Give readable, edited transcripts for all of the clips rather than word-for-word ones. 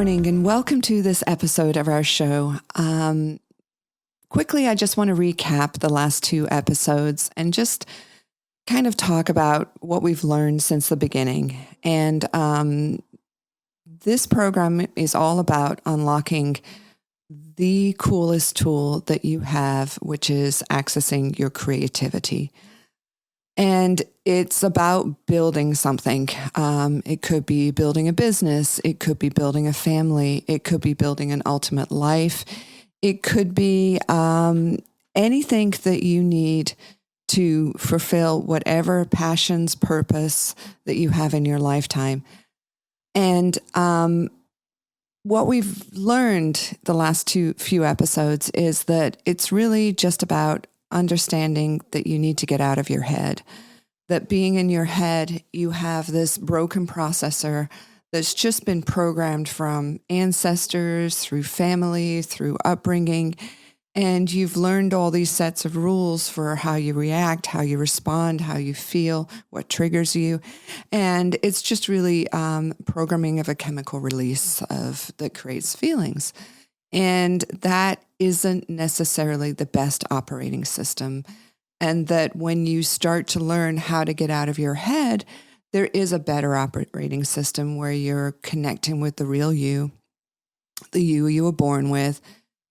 morning and welcome to this episode of our show. Quickly, I just want to recap the last two episodes and just kind of talk about what we've learned since the beginning. And this program is all about unlocking the coolest tool that you have, which is accessing your creativity. And it's about building something. It could be building a business. It could be building a family. It could be building an ultimate life. It could be anything that you need to fulfill whatever passions, purpose that you have in your lifetime. And what we've learned the last few episodes is that it's really just about understanding that you need to get out of your head, that being in your head, you have this broken processor that's just been programmed from ancestors, through family, through upbringing, and you've learned all these sets of rules for how you react, how you respond, how you feel, what triggers you, and it's just really programming of a chemical release that creates feelings. And that isn't necessarily the best operating system. And that when you start to learn how to get out of your head, there is a better operating system where you're connecting with the real you, the you were born with,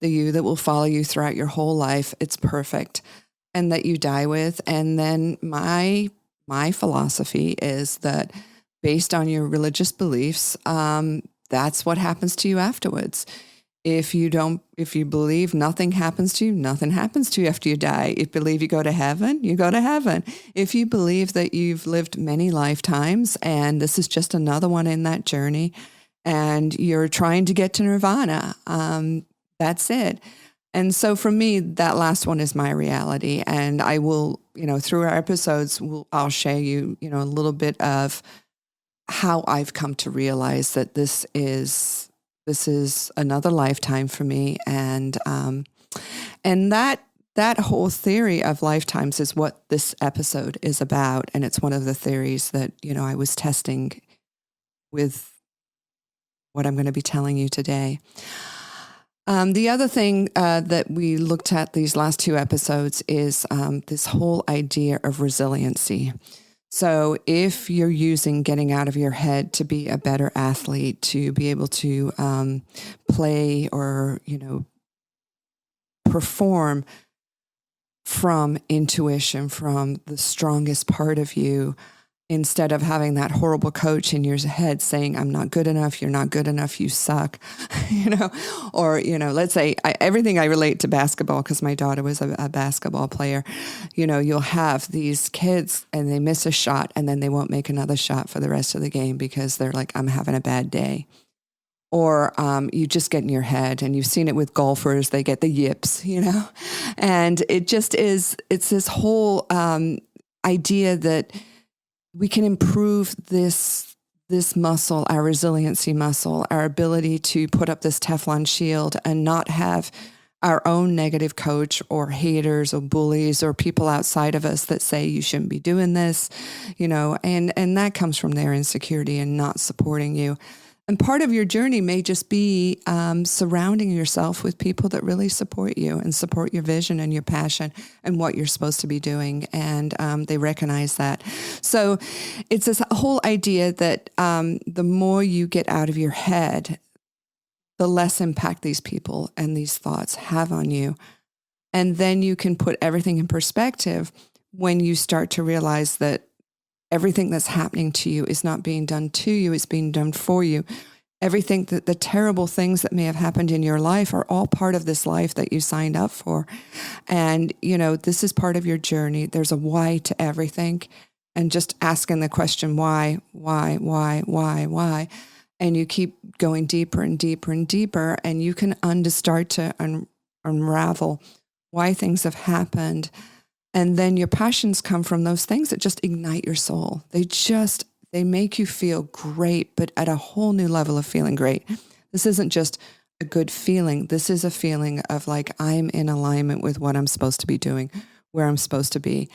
the you that will follow you throughout your whole life. It's perfect. And that you die with. And then my philosophy is that based on your religious beliefs, that's what happens to you afterwards. If you believe nothing happens to you, nothing happens to you after you die. If you believe you go to heaven, you go to heaven. If you believe that you've lived many lifetimes and this is just another one in that journey and you're trying to get to nirvana, that's it. And so for me, that last one is my reality. And I will, through our episodes, I'll share you, a little bit of how I've come to realize that this is another lifetime for me. And that whole theory of lifetimes is what this episode is about. And it's one of the theories that, I was testing with what I'm going to be telling you today. The other thing that we looked at these last two episodes is this whole idea of resiliency. So if you're using getting out of your head to be a better athlete, to be able to play or, perform from intuition, from the strongest part of you, instead of having that horrible coach in your head saying, I'm not good enough, you're not good enough, you suck, or, let's say everything I relate to basketball because my daughter was a basketball player. You'll have these kids and they miss a shot and then they won't make another shot for the rest of the game because they're like, I'm having a bad day. Or you just get in your head, and you've seen it with golfers, they get the yips, and it just is, it's this whole idea that we can improve this muscle, our resiliency muscle, our ability to put up this Teflon shield and not have our own negative coach or haters or bullies or people outside of us that say you shouldn't be doing this, and that comes from their insecurity and not supporting you. And part of your journey may just be surrounding yourself with people that really support you and support your vision and your passion and what you're supposed to be doing. And they recognize that. So it's this whole idea that the more you get out of your head, the less impact these people and these thoughts have on you. And then you can put everything in perspective when you start to realize that everything that's happening to you is not being done to you, it's being done for you. Everything that the terrible things that may have happened in your life are all part of this life that you signed up for. And, this is part of your journey. There's a why to everything. And just asking the question, why? And you keep going deeper and deeper and deeper, and you can start to unravel why things have happened. And then your passions come from those things that just ignite your soul. They make you feel great, but at a whole new level of feeling great. This isn't just a good feeling. This is a feeling of like, I'm in alignment with what I'm supposed to be doing, where I'm supposed to be.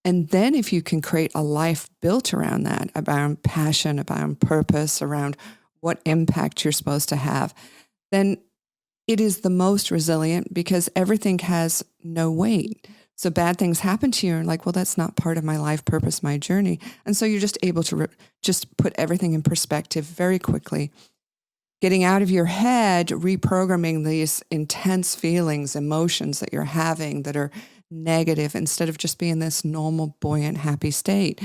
And then if you can create a life built around that, around passion, around purpose, around what impact you're supposed to have, then it is the most resilient because everything has no weight. So bad things happen to you and like, well, that's not part of my life purpose, my journey. And so you're just able to just put everything in perspective very quickly. Getting out of your head, reprogramming these intense feelings, emotions that you're having that are negative instead of just being this normal, buoyant, happy state.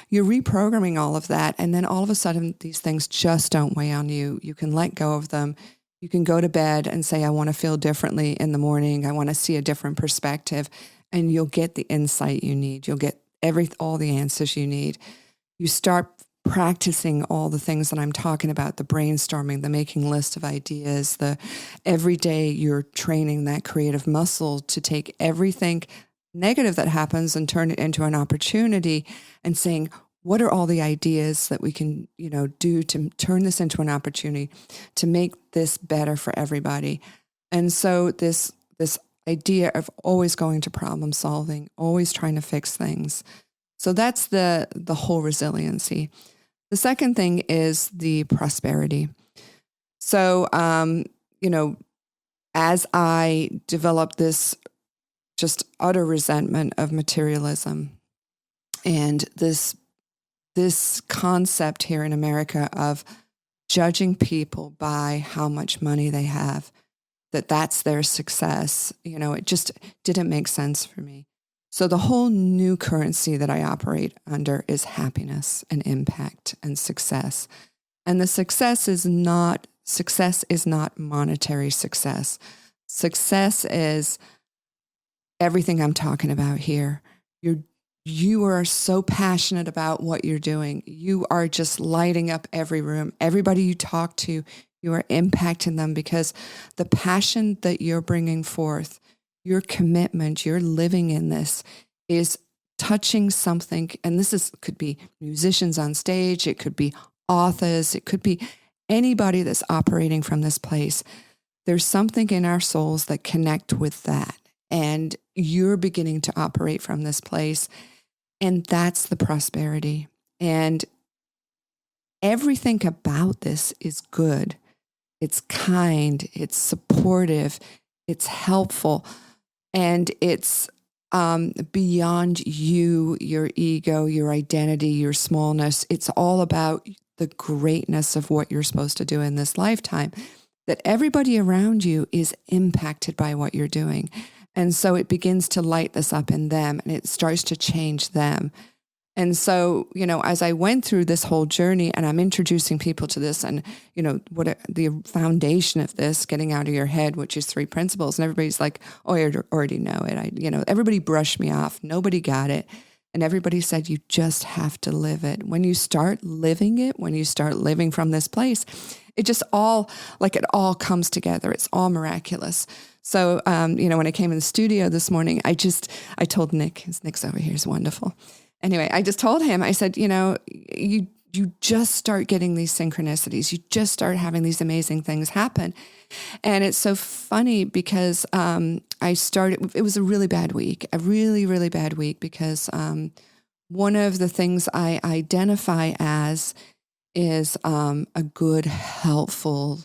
You're reprogramming all of that. And then all of a sudden, these things just don't weigh on you. You can let go of them. You can go to bed and say, I want to feel differently in the morning. I want to see a different perspective. And you'll get the insight you need. You'll get all the answers you need. You start practicing all the things that I'm talking about, the brainstorming, the making list of ideas, the every day you're training that creative muscle to take everything negative that happens and turn it into an opportunity and saying, what are all the ideas that we can, do to turn this into an opportunity to make this better for everybody? And so this idea of always going to problem solving, always trying to fix things. So that's the whole resiliency. The second thing is the prosperity. So, as I developed this just utter resentment of materialism and this concept here in America of judging people by how much money they have, that's their success, it just didn't make sense for me. So the whole new currency that I operate under is happiness and impact and success. And the success is not monetary success. Success is everything I'm talking about here. You are so passionate about what you're doing. You are just lighting up every room. Everybody you talk to, you are impacting them because the passion that you're bringing forth, your commitment, you're living in this is touching something. And could be musicians on stage. It could be authors. It could be anybody that's operating from this place. There's something in our souls that connect with that. And you're beginning to operate from this place. And that's the prosperity. And everything about this is good. It's kind, it's supportive, it's helpful, and it's beyond you, your ego, your identity, your smallness. It's all about the greatness of what you're supposed to do in this lifetime, that everybody around you is impacted by what you're doing. And so it begins to light this up in them and it starts to change them. And so, as I went through this whole journey and I'm introducing people to this and, what the foundation of this, getting out of your head, which is 3 principles. And everybody's like, oh, I already know it. Everybody brushed me off. Nobody got it. And everybody said, you just have to live it. When you start living it, when you start living from this place, it just it all comes together. It's all miraculous. So, when I came in the studio this morning, I told Nick, Nick's over here, he's wonderful. Anyway, I just told him, I said, you just start getting these synchronicities. You just start having these amazing things happen. And it's so funny because it was a really bad week, a really, really bad week because one of the things I identify as is a good, helpful,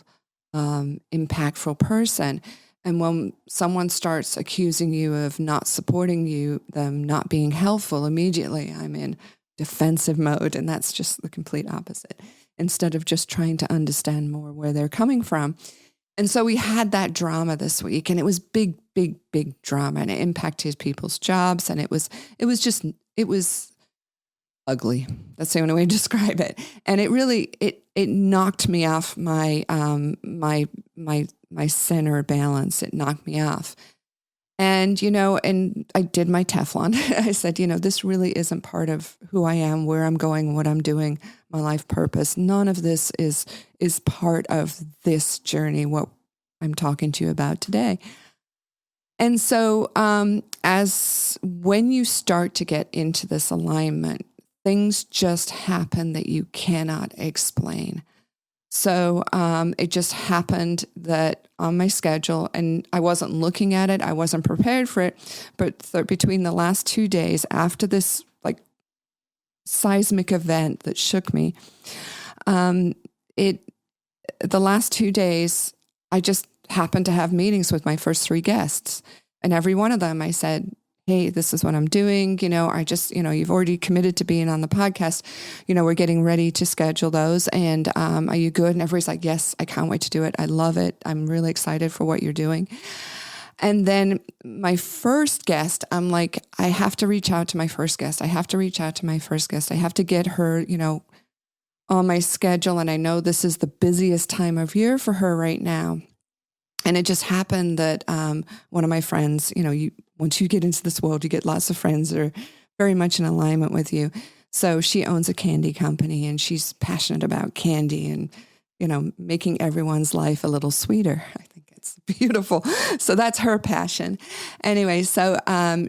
impactful person. And when someone starts accusing you of not supporting you, them not being helpful, immediately I'm in defensive mode. And that's just the complete opposite, instead of just trying to understand more where they're coming from. And so we had that drama this week, and it was big, big, big drama, and it impacted people's jobs. And it was ugly. That's the only way to describe it. And it really, it knocked me off my center balance. It knocked me off. And, and I did my Teflon. I said, this really isn't part of who I am, where I'm going, what I'm doing, my life purpose. None of this is part of this journey, what I'm talking to you about today. And so as when you start to get into this alignment, things just happen that you cannot explain. So it just happened that on my schedule, and I wasn't looking at it, I wasn't prepared for it, but between the last 2 days after this seismic event that shook me, the last 2 days, I just happened to have meetings with my first 3 guests. And every one of them, I said, hey, this is what I'm doing. You've already committed to being on the podcast. We're getting ready to schedule those. And are you good? And everybody's like, yes, I can't wait to do it. I love it. I'm really excited for what you're doing. And then my first guest, I'm like, I have to reach out to my first guest. I have to get her, on my schedule. And I know this is the busiest time of year for her right now. And it just happened that one of my friends, once you get into this world, you get lots of friends that are very much in alignment with you. So she owns a candy company and she's passionate about candy and, making everyone's life a little sweeter. I think it's beautiful. So that's her passion. Anyway, so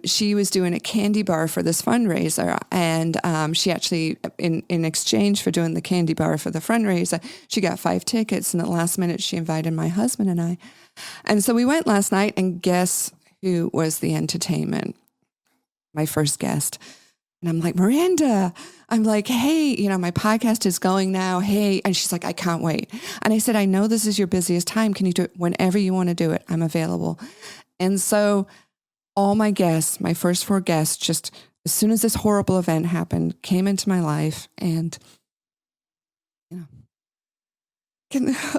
she was doing a candy bar for this fundraiser. And she actually, in exchange for doing the candy bar for the fundraiser, she got 5 tickets. And at the last minute, she invited my husband and I. And so we went last night, and guess who was the entertainment? My first guest. And I'm like, Miranda, I'm like, hey, my podcast is going now. Hey. And she's like, I can't wait. And I said, I know this is your busiest time. Can you do it whenever you want to do it? I'm available. And so all my guests, my first 4 guests, just as soon as this horrible event happened, came into my life and, it's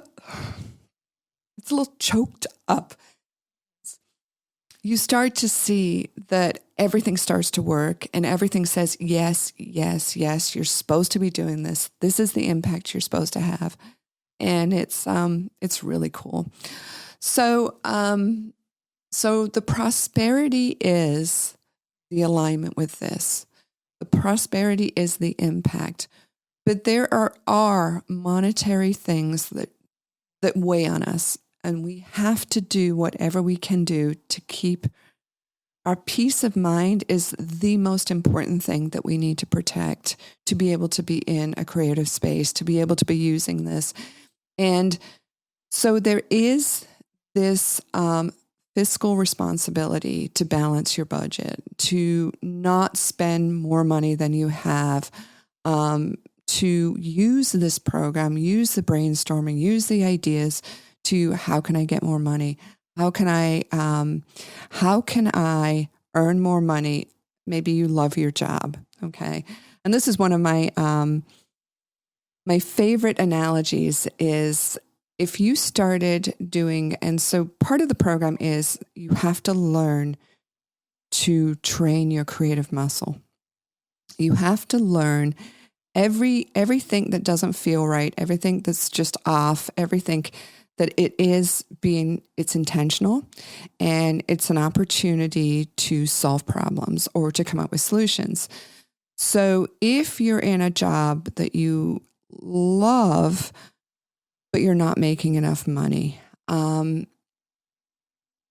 a little choked up. You start to see that everything starts to work and everything says, yes, yes, yes, you're supposed to be doing this. This is the impact you're supposed to have. And it's really cool. So the prosperity is the alignment with this. The prosperity is the impact. But there are monetary things that weigh on us. And we have to do whatever we can do to keep our peace of mind is the most important thing that we need to protect to be able to be in a creative space, to be able to be using this. And so there is this fiscal responsibility to balance your budget, to not spend more money than you have, to use this program, use the brainstorming, use the ideas to how can I get more money? How can I earn more money? Maybe you love your job. Okay. And this is one of my favorite analogies is if you started doing, and so part of the program is you have to learn to train your creative muscle. You have to learn everything that doesn't feel right, everything that's just off, everything that it's intentional and it's an opportunity to solve problems or to come up with solutions. So if you're in a job that you love, but you're not making enough money,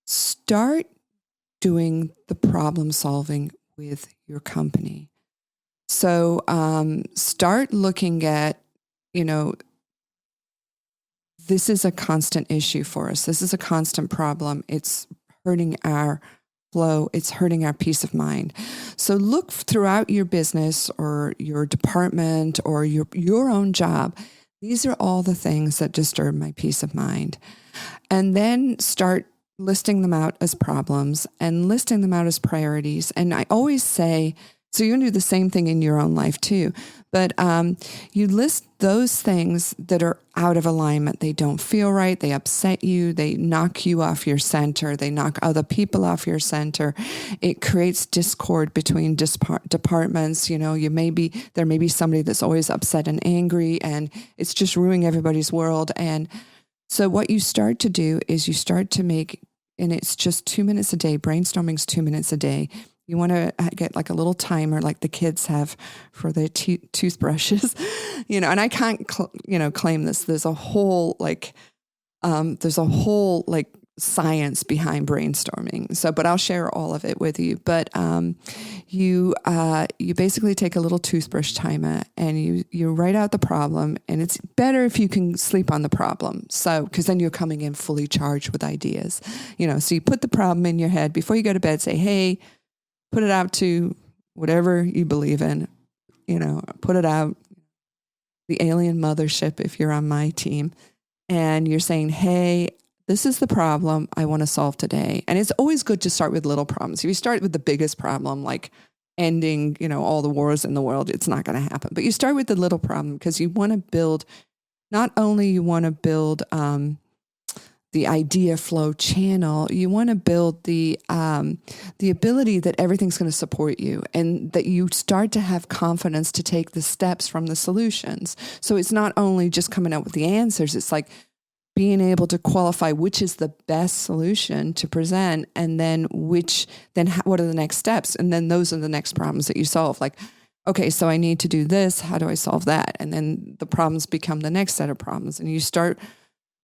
start doing the problem solving with your company. So start looking at, this is a constant issue for us. This is a constant problem. It's hurting our flow. It's hurting our peace of mind. So look throughout your business or your department or your own job. These are all the things that disturb my peace of mind. And then start listing them out as problems and listing them out as priorities. And I always say, so you're going to do the same thing in your own life too. But you list those things that are out of alignment. They don't feel right. They upset you. They knock you off your center. They knock other people off your center. It creates discord between departments. There may be somebody that's always upset and angry, and it's just ruining everybody's world. And so what you start to do is you start to make, and it's just 2 minutes a day. Brainstorming's 2 minutes a day. You want to get like a little timer like the kids have for their toothbrushes, and I can't, claim this. There's a whole science behind brainstorming. So, but I'll share all of it with you. But you basically take a little toothbrush timer and you write out the problem, and it's better if you can sleep on the problem. So, because then you're coming in fully charged with ideas, so you put the problem in your head before you go to bed, say, hey, put it out to whatever you believe in, put it out, the alien mothership, if you're on my team, and you're saying, hey, this is the problem I want to solve today. And it's always good to start with little problems. If you start with the biggest problem, like ending, all the wars in the world, it's not going to happen. But you start with the little problem because you want to build, not only you want to build the idea flow channel, you want to build the ability that everything's going to support you and that you start to have confidence to take the steps from the solutions. So it's not only just coming up with the answers, it's like being able to qualify which is the best solution to present, and then what are the next steps? And then those are the next problems that you solve. Like, okay, so I need to do this. How do I solve that? And then the problems become the next set of problems. And you start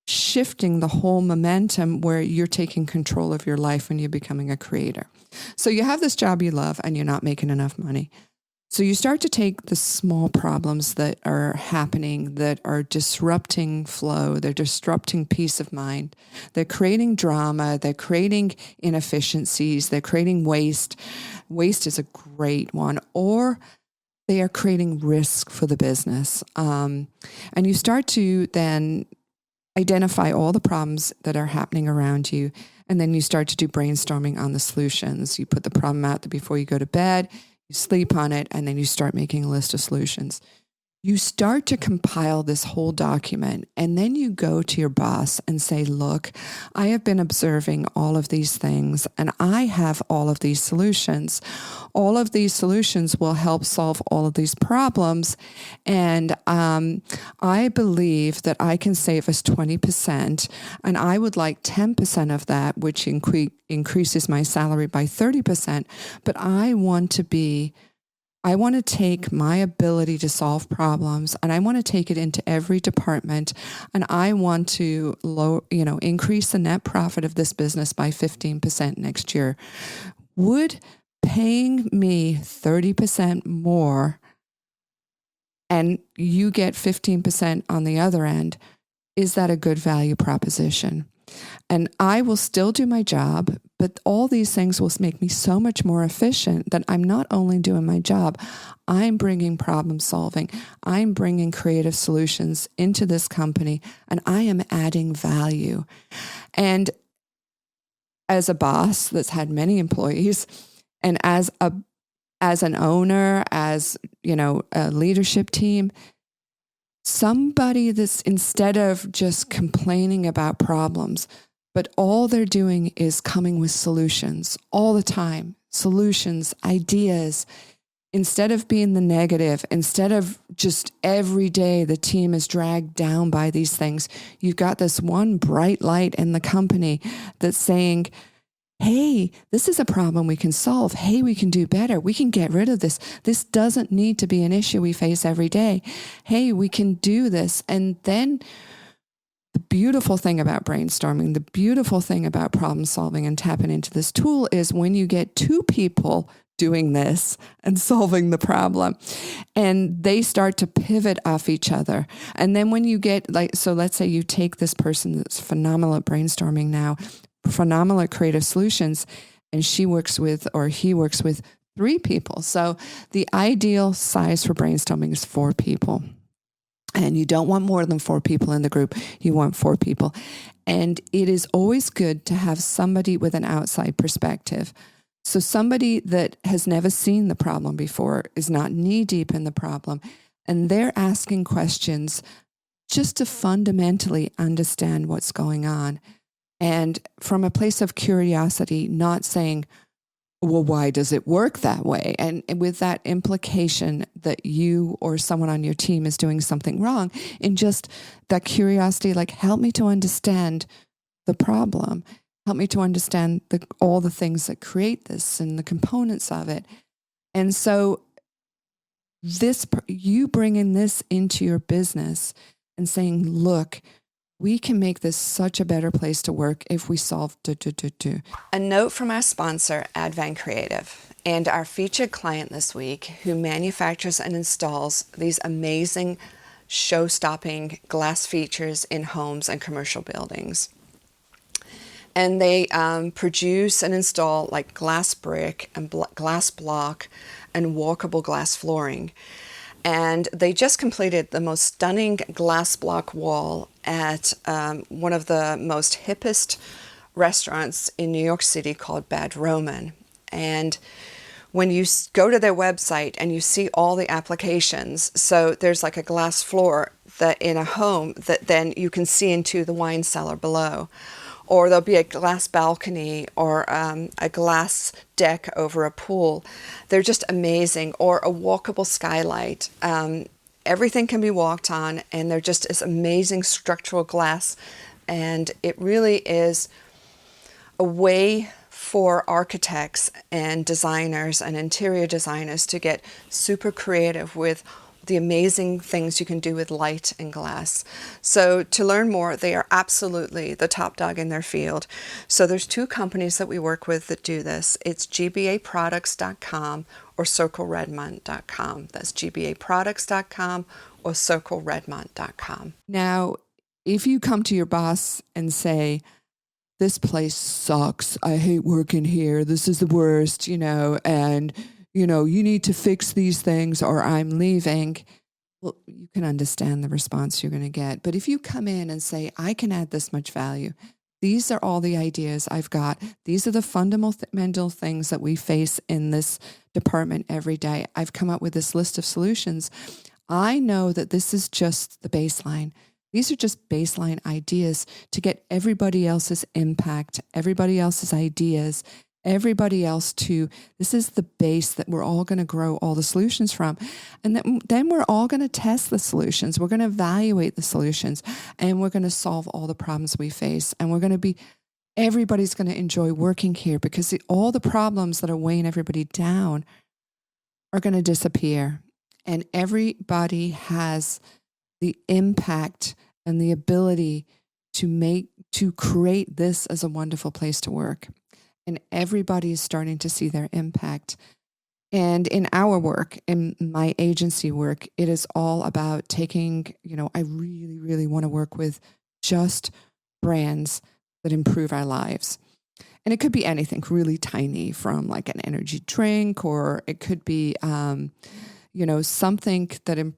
shifting the whole momentum where you're taking control of your life when you're becoming a creator. So you have this job you love and you're not making enough money. So you start to take the small problems that are happening, that are disrupting flow, they're disrupting peace of mind, they're creating drama, they're creating inefficiencies, they're creating waste. Waste is a great one. Or they are creating risk for the business. And you start to then identify all the problems that are happening around you. And then you start to do brainstorming on the solutions. You put the problem out there before you go to bed, you sleep on it, and then you start making a list of solutions. You start to compile this whole document, and then you go to your boss and say, look, I have been observing all of these things, and I have all of these solutions. All of these solutions will help solve all of these problems, and I believe that I can save us 20%, and I would like 10% of that, which increases my salary by 30%, but I want to take my ability to solve problems, and I want to take it into every department, and I want to increase the net profit of this business by 15% next year. Would paying me 30% more and you get 15% on the other end, is that a good value proposition? And I will still do my job, but all these things will make me so much more efficient that I'm not only doing my job, I'm bringing problem solving, I'm bringing creative solutions into this company, and I am adding value. And as a boss that's had many employees, and as an owner, as a leadership team, somebody that's, instead of just complaining about problems, but all they're doing is coming with solutions all the time, solutions, ideas. Instead of being the negative, instead of just every day the team is dragged down by these things, you've got this one bright light in the company that's saying, hey, this is a problem we can solve. Hey, we can do better. We can get rid of this. This doesn't need to be an issue we face every day. Hey, we can do this. And then the beautiful thing about brainstorming, the beautiful thing about problem solving and tapping into this tool is when you get two people doing this and solving the problem, and they start to pivot off each other. And then when you get so let's say you take this person that's phenomenal at brainstorming now, phenomenal at creative solutions, and he works with 3 people. So the ideal size for brainstorming is 4 people. And you don't want more than 4 people in the group. You want 4 people. And it is always good to have somebody with an outside perspective. So somebody that has never seen the problem before, is not knee deep in the problem, and they're asking questions just to fundamentally understand what's going on. And from a place of curiosity, not saying, well, why does it work that way? And with that implication that you or someone on your team is doing something wrong, in just that curiosity, like, help me to understand the problem. Help me to understand all the things that create this and the components of it. And so you bringing this into your business and saying, look, we can make this such a better place to work if we solve . A note from our sponsor, Advent Creative, and our featured client this week, who manufactures and installs these amazing show-stopping glass features in homes and commercial buildings. And they produce and install like glass brick and glass block and walkable glass flooring. And they just completed the most stunning glass block wall at one of the most hippest restaurants in New York City called Bad Roman. And when you go to their website and you see all the applications, so there's like a glass floor that in a home that then you can see into the wine cellar below. Or there'll be a glass balcony or a glass deck over a pool. They're just amazing. Or a walkable skylight. Everything can be walked on, and they're just this amazing structural glass. And it really is a way for architects and designers and interior designers to get super creative with the amazing things you can do with light and glass. So to learn more, they are absolutely the top dog in their field. So there's two companies that we work with that do this. It's 𝗕𝗵𝗂𝗶𝘀𝗄𝗏 or 𝗘𝗿𝗵𝗀𝗏.com. That's 𝗕𝗵𝗂𝗶𝘀𝗄𝗏 or 𝗘𝗿𝗵𝗀𝗏.com. Now, if you come to your boss and say, this place sucks, I hate working here, this is the worst, and you need to fix these things or I'm leaving. Well, you can understand the response you're going to get. But if you come in and say, I can add this much value, these are all the ideas I've got. These are the fundamental things that we face in this department every day. I've come up with this list of solutions. I know that this is just the baseline. These are just baseline ideas to get everybody else's impact, everybody else's ideas, everybody else to, this is the base that we're all going to grow all the solutions from. And then we're all going to test the solutions. We're going to evaluate the solutions, and we're going to solve all the problems we face. And everybody's going to enjoy working here because all the problems that are weighing everybody down are going to disappear. And everybody has the impact and the ability to create this as a wonderful place to work. And everybody is starting to see their impact. And in our work, in my agency work, it is all about taking, I really, really want to work with just brands that improve our lives. And it could be anything really tiny, from like an energy drink, or it could be, something that,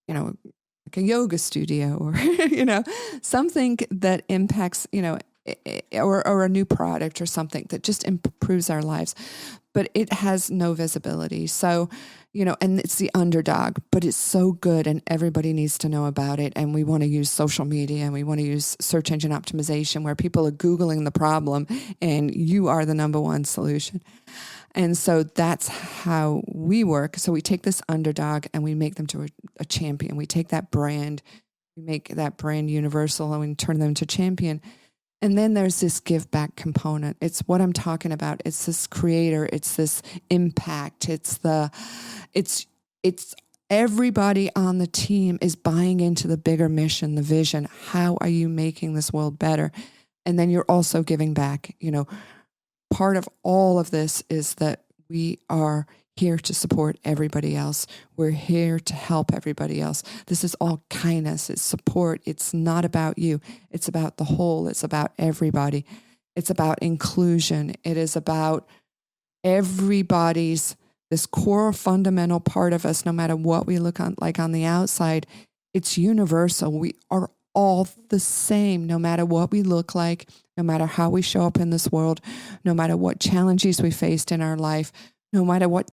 like a yoga studio, or, something that impacts, or a new product or something that just improves our lives, but it has no visibility. So, and it's the underdog, but it's so good and everybody needs to know about it. And we want to use social media and we want to use search engine optimization where people are Googling the problem and you are the number one solution. And so that's how we work. So we take this underdog and we make them to a champion. We take that brand, we make that brand universal, and we turn them to champion. And then there's this give back component. It's what I'm talking about. It's this creator. It's this impact. It's everybody on the team is buying into the bigger mission, the vision. How are you making this world better? And then you're also giving back. Part of all of this is that we are here to support everybody else. We're here to help everybody else. This is all kindness. It's support. It's not about you. It's about the whole. It's about everybody. It's about inclusion. It is about everybody's, this core fundamental part of us, no matter what we look like on the outside. It's universal. We are all the same, no matter what we look like, no matter how we show up in this world, no matter what challenges we faced in our life, no matter what